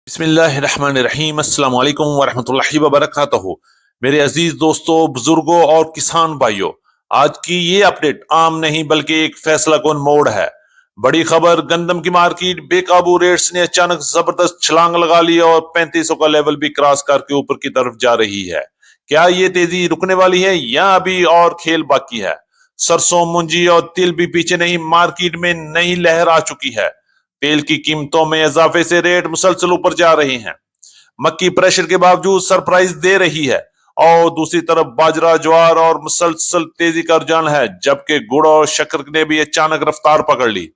बिस्मिल्लाहिर्रहमानिर्रहीम अस्सलाम वालेकुम वरहमतुल्लाहि वबरकातुहू। मेरे अजीज दोस्तों, बुजुर्गों और किसान भाइयों, आज की ये अपडेट आम नहीं बल्कि एक फैसला कुन मोड़ है। बड़ी खबर, गंदम की मार्केट बेकाबू रेट्स ने अचानक जबरदस्त छलांग लगा ली और 3500 का लेवल भी क्रॉस करके ऊपर की तरफ जा रही है। क्या ये तेजी रुकने वाली है या अभी और खेल बाकी है? सरसों, मुंजी और तिल भी पीछे नहीं, मार्केट में नई लहर आ चुकी है। तेल की कीमतों में इजाफे से रेट मुसलसल ऊपर जा रही हैं। मक्की प्रेशर के बावजूद सरप्राइज दे रही है और दूसरी तरफ बाजरा, ज्वार और मुसलसल तेजी का रुझान है, जबकि गुड़ और शक्कर ने भी अचानक रफ्तार पकड़ ली।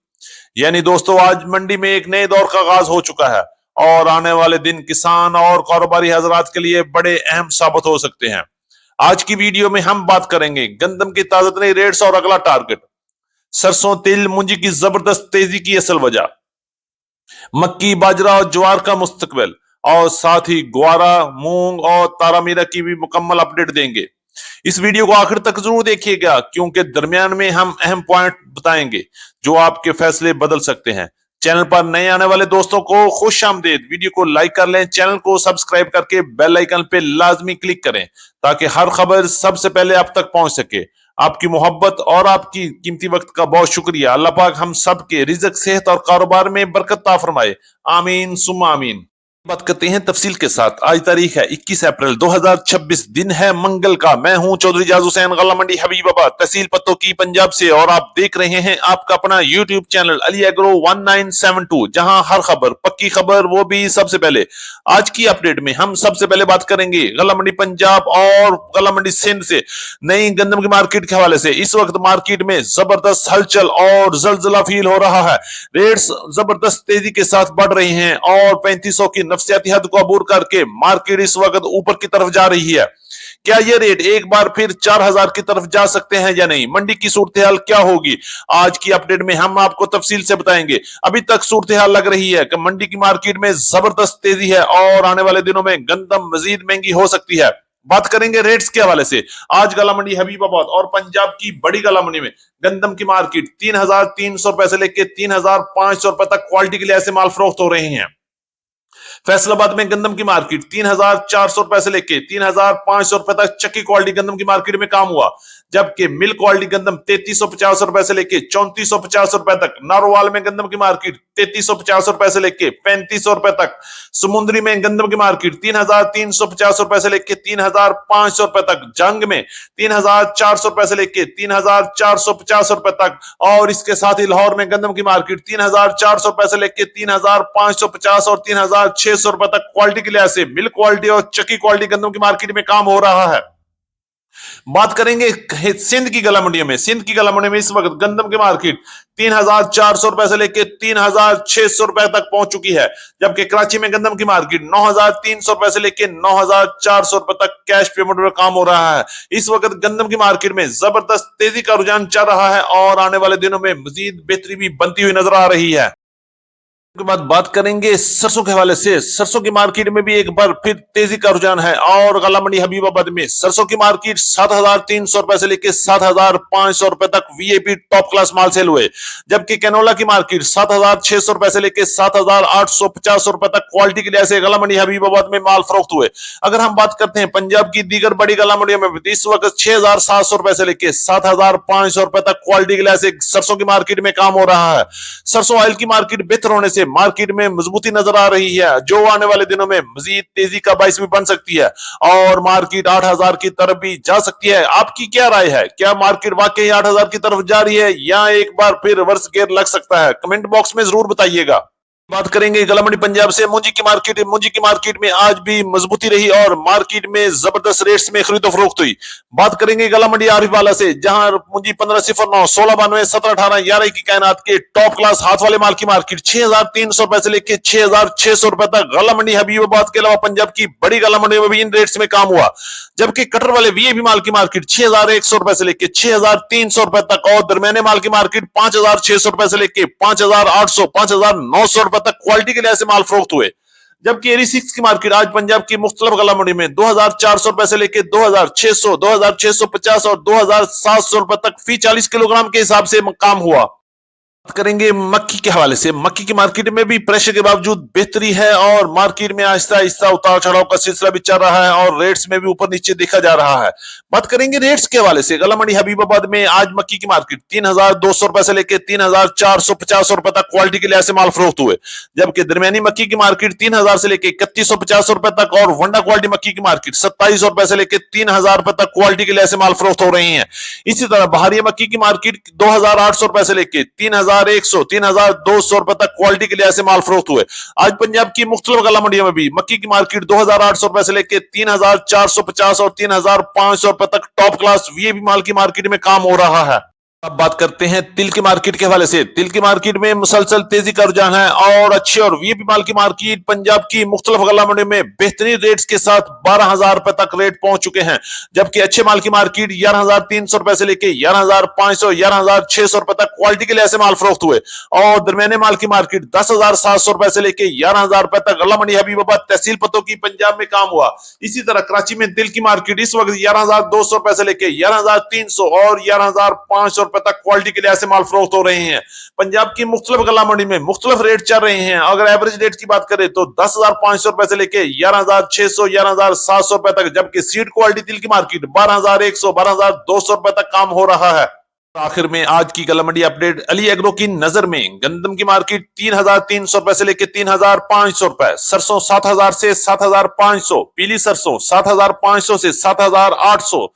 यानी दोस्तों, आज मंडी में एक नए दौर का आगाज हो चुका है और आने वाले दिन किसान और कारोबारी हजरात के लिए बड़े अहम साबित हो सकते हैं। आज की वीडियो में हम बात करेंगे गंदम की ताजा तरीन रेट्स और अगला टारगेट, सरसों, तिल, मुंजी की जबरदस्त तेजी की असल वजह, मक्की, बाजरा और ज्वार का मुस्तकबिल, और साथ ही ग्वारा, मूंग और तारामीरा की भी मुकम्मल अपडेट देंगे। इस वीडियो को आखिर तक जरूर देखिएगा क्योंकि दरमियान में हम अहम पॉइंट बताएंगे जो आपके फैसले बदल सकते हैं। चैनल पर नए आने वाले दोस्तों को खुश आमदीद। वीडियो को लाइक कर लें, चैनल को सब्सक्राइब करके बेल आइकन पे लाजमी क्लिक करें ताकि हर खबर सबसे पहले आप तक पहुंच सके। आपकी मोहब्बत और आपकी कीमती वक्त का बहुत शुक्रिया। अल्लाह पाक हम सब के रिज़्क, सेहत और कारोबार में बरकत अता फरमाए। आमीन सुम्मा आमीन। बात करते हैं तफसील के साथ। आज तारीख है 21 अप्रैल 2026, दिन है मंगल का। मैं हूं चौधरी जाज हुसैन, गला मंडी हबीबाबाद, तहसील पत्तो की, पंजाब से, और आप देख रहे हैं आपका अपना यूट्यूब चैनल अली एग्रो 1972, जहां हर खबर पक्की खबर, वो भी सबसे पहले। आज की अपडेट में हम सबसे पहले बात करेंगे गला मंडी पंजाब और गला मंडी सिंध से नई गंदम की मार्केट के हवाले से। इस वक्त मार्केट में जबरदस्त हलचल और जलजला फील हो रहा है। रेट्स जबरदस्त तेजी के साथ बढ़ रही हैं और 3500 की नफसियाती हद को अबूर करके मार्केट इस वक्त ऊपर की तरफ जा रही है। क्या ये रेट एक बार फिर 4000 की तरफ जा सकते हैं या नहीं? मंडी की सूरत हाल क्या होगी? आज की अपडेट में हम आपको तफसील से बताएंगे। अभी तक सूरत हाल लग रही है कि मंडी की मार्केट में जबरदस्त तेजी है और आने वाले दिनों में गंदम मजीद महंगी हो सकती है। बात करेंगे रेट्स के हवाले से। आज गला मंडी हबीबाबाद और पंजाब की बड़ी गला मंडी में गंदम की मार्केट 3300 रुपए से लेकर 3500 रुपए तक क्वालिटी के लिए ऐसे माल फरोख्त हो रहे हैं। फैसलाबाद में गंदम की मार्केट 3400 रुपए से लेके 3500 रुपए तक चक्की क्वालिटी गंदम की मार्केट में काम हुआ, जबकि मिल क्वालिटी गंदम 3350 रुपए से लेके 3450 रुपए तक। नारोवाल में गंदम की मार्केट 3350 रुपए से लेके 3500 रुपए तक। समुद्री में गंदम की मार्केट 3350 रुपए से लेके 3500 रुपए तक। जंग में 3400 रुपए से लेके 3450 रुपए तक। और इसके साथ ही लाहौर में गंदम की मार्केट 3400 रुपए से लेके 3550 और 3600 रुपए तक क्वालिटी के लिहाज से मिल्क क्वालिटी और चक्की क्वालिटी गंदम की मार्केट में काम हो रहा है। बात करेंगे सिंध की गला मंडियों में। सिंध की गला मंडी में इस वक्त गंदम की मार्केट 3400 रुपए से लेकर 3600 रुपए तक पहुंच चुकी है, जबकि कराची में गंदम की मार्केट 9300 रुपए से लेकर 9400 रुपए तक कैश पेमेंट में काम हो रहा है। इस वक्त गंदम की मार्केट में जबरदस्त तेजी का रुझान चल रहा है और आने वाले दिनों में मजीद बेहतरी भी बनती हुई नजर आ रही है। के बाद बात करेंगे सरसों के हवाले से। सरसों की मार्केट में भी एक बार फिर तेजी का रुझान है और गला मंडी हबीबाबाद में सरसों की मार्केट 7300 रुपए से लेकर 7500 रुपए तक वीआईपी टॉप क्लास माल सेल हुए, जबकि कैनोला की मार्केट 7600 रुपए से लेकर 7850 रुपए तक क्वालिटी के लिहाज से गला मंडी हबीबाबाद में माल फरोख्त हुए। अगर हम बात करते हैं पंजाब की दीगर बड़ी गला मंडियों में, इस वक्त 6700 रुपए से लेकर 7500 रुपए तक क्वालिटी के लिहाज से सरसों की मार्केट में काम हो रहा है। सरसों ऑयल की मार्केट बेहतर होने से मार्केट में मजबूती नजर आ रही है, जो आने वाले दिनों में मजीद तेजी का बाइस भी बन सकती है और मार्केट 8000 की तरफ भी जा सकती है। आपकी क्या राय है? क्या मार्केट वाकई 8000 की तरफ जा रही है या एक बार फिर रिवर्स गियर लग सकता है? कमेंट बॉक्स में जरूर बताइएगा। बात करेंगे गला मंडी पंजाब से मुंजी की मार्केट। मुंजी की मार्केट में आज भी मजबूती रही और मार्केट में जबरदस्त रेट्स में खरीदो फरोख्त हुई। बात करेंगे गला मंडी आरिफ वाला से, जहां मुंजी 1509, 1692, 1718, 11 की कायनात के टॉप क्लास हाथ वाले माल की मार्केट 6300 रुपए से लेकर 6600 रुपए तक। गला मंडी हबीबाबाद के अलावा पंजाब की बड़ी गला मंडी में भी इन रेट्स में काम हुआ, जबकि कटर वाले वीआईपी माल की मार्केट 6100 रुपए से लेकर 6300 रुपए तक और दरमियाने माल की मार्केट 5600 रुपए से लेकर 5800, 5900 रुपए तक क्वालिटी के लिहाज से माल फरोख्त हुए। जबकि एरी सिक्स की मार्केट आज पंजाब की मुख्तलिफ गला मंडी में 2400 रुपए से लेकर 2600, 2650 और 2700 रुपए तक फी 40 किलोग्राम के हिसाब से काम हुआ। करेंगे मक्की के हवाले से। मक्की की मार्केट में भी प्रेशर के बावजूद बेहतरी है और मार्केट में आहिस्ता आहिस्ता उतार चढ़ाव का सिलसिला भी चल रहा है और रेट्स में भी ऊपर नीचे देखा जा रहा है। बात करेंगे रेट्स के हवाले से। गला मंडी हबीबाबाद में आज मक्की की मार्केट 3,200 रुपए से लेकर 3,450 रुपए तक क्वालिटी के लिहाज से माल फरोख्त हुए, जबकि दरमियानी मक्की की मार्केट 3,000 से लेकर 3,150 रुपए तक और वंडा क्वालिटी मक्की की मार्केट 2,700 रुपए से लेकर 3,000 रुपए तक क्वालिटी के लिहाज से माल फरोख्त हो रही है। इसी तरह बहारिया मक्की की मार्केट 2,800 रुपए से लेकर 3,100 3,200 रुपए तक क्वालिटी के लिहाज से माल फरोख्त हुए। आज पंजाब की मुख्तलिफ गला मंडियों में भी मक्की की मार्केट 2,800 रुपए से लेकर 3,450 और 3,500 रुपए तक टॉप क्लास वीआईपी माल की मार्केट में काम हो रहा है। अब बात करते हैं तिल की मार्केट के हवाले से। तिल की मार्केट में मुसलसल तेजी का रुझान है और अच्छे और वीआईपी माल की मार्केट पंजाब की मुख्तलिफ गला मंडी में बेहतरीन रेट्स के साथ 12,000 रुपए तक रेट पहुंच चुके हैं, जबकि अच्छे माल की मार्केट 11,300 रुपए से लेकर 11,500 11,600 रुपए तक क्वालिटी के लिहाज से माल फरोख्त हुए और दरमियाने माल की मार्केट 10,700 रुपए से लेकर 11,000 रुपए तक गला मंडी हबीबाबाद तहसील पतों की पंजाब में काम हुआ। इसी तरह कराची में तिल की मार्केट इस वक्त 11,200 रुपए से लेकर 11,300 और 11,500 रुपए तक क्वालिटी के लिहाज से माल फरोख्त हो रहे हैं। पंजाब की मुख्तलिफ गला मंडी में मुख्तलिफ रेट चल रहे हैं। अगर एवरेज रेट की बात करें तो 10,500 रुपए से लेकर 11,600 11,700 रुपए तक, जबकि सीड क्वालिटी तिल की मार्केट 12,100 12,200 रुपए तक काम हो रहा है। आखिर में आज की गला मंडी अपडेट। अली एग्रो की नजर में गंदम की मार्केट 3,300 रुपए से लेकर 3,500 रुपए, सरसों 7,000 से 7,500, पीली सरसों 7,500 से 7,800,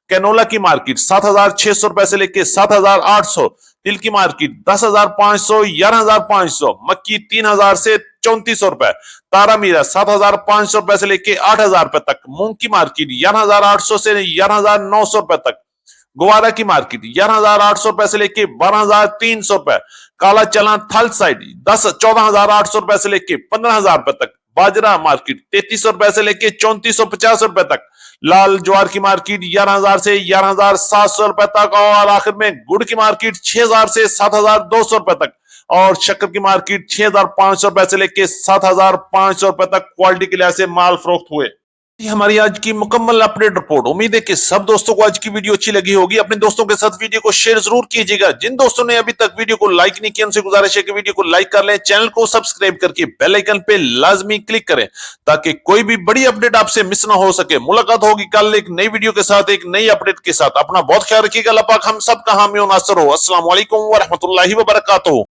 कैनोला की मार्केट 7,600 रुपए से लेकर 7,800, तिल की मार्केट 10,500 11,500, मक्की 3,000 से 3,400 रुपए, तारा मीरा 7,500 रुपए से लेकर 8,000 रुपए तक, मूंग की मार्केट 11,800 से 11,900 रुपए तक, गुवारा की मार्केट 11,800 रुपए से लेकर 12,300 रुपए, काला चना थल साइड 14,800 रुपए से लेकर 15,000 रुपए तक, बाजरा मार्केट 3,300 रुपए से लेकर 3,450 रुपए तक, लाल ज्वार की मार्केट 11,000 से 11,700 रुपए तक और आखिर में गुड़ की मार्केट 6,000 से 7,200 रुपए तक और शक्कर की मार्केट 6,500 रुपए से लेकर 7,500 रुपए तक क्वालिटी के लिहाज से माल फरोख्त हुए। ये हमारी आज की मुकम्मल अपडेट रिपोर्ट। उम्मीद है कि सब दोस्तों को आज की वीडियो अच्छी लगी होगी। अपने दोस्तों के साथ वीडियो को शेयर जरूर कीजिएगा। जिन दोस्तों ने अभी तक वीडियो को लाइक नहीं किया उनसे गुजारिश है कि वीडियो को लाइक कर लें, चैनल को सब्सक्राइब करके बेल आइकन पे लाजमी क्लिक करें ताकि कोई भी बड़ी अपडेट आपसे मिस ना हो सके। मुलाकात होगी कल एक नई वीडियो के साथ, एक नई अपडेट के साथ। अपना बहुत ख्याल रखिएगा। अल्लाह पाक हम सब का हामी और नासर हो। अस्सलाम वालेकुम व रहमतुल्लाहि व बरकातहू।